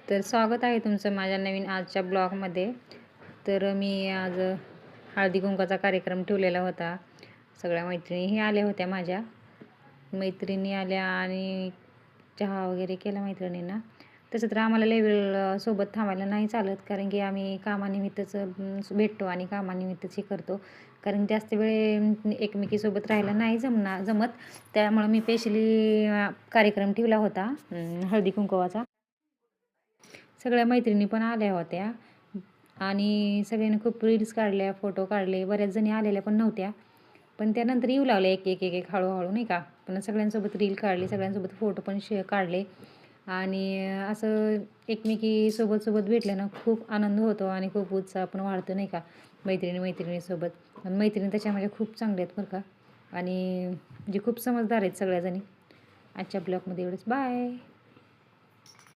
तर स्वागत आहे तुमचं माझ्या नवीन आजच्या ब्लॉगमध्ये. तर मी आज हळदी-कुंकवाचा कार्यक्रम ठेवलेला होता. सगळ्या मैत्रिणीही आल्या होत्या माझ्या. मैत्रिणी आल्या आणि चहा वगैरे केला मैत्रिणींना. तसं तर आम्हाला लई वेळ सोबत थांबायला नाही चालत, कारण की आम्ही कामानिमित्तच भेटतो आणि कामानिमित्तच हे करतो. कारण जास्त वेळ एकमेकीसोबत राहायला नाही जमत. त्यामुळं मी स्पेशली कार्यक्रम ठेवला होता हळदी-कुंकवाचा. सगळ्या मैत्रिणी पण आल्या होत्या आणि सगळ्यांनी खूप रील्स काढल्या, फोटो काढले. बऱ्याच जणी आलेल्या पण नव्हत्या. पण त्यानंतर येऊ लागल्या एक हळू-हळू नाही का. पण सगळ्यांसोबत रील काढली, सगळ्यांसोबत फोटो पण काढले आणि असं एकमेकीसोबत भेटल्यानं खूप आनंद होतो आणि खूप उत्साह पण वाढतो नाही का, मैत्रिणीसोबत. आणि मैत्रिणी त्याच्या माझ्या खूप चांगल्या आहेत बरं का आणि म्हणजे खूप समजदार आहेत सगळ्याजणी. आजच्या ब्लॉगमध्ये एवढंच. बाय.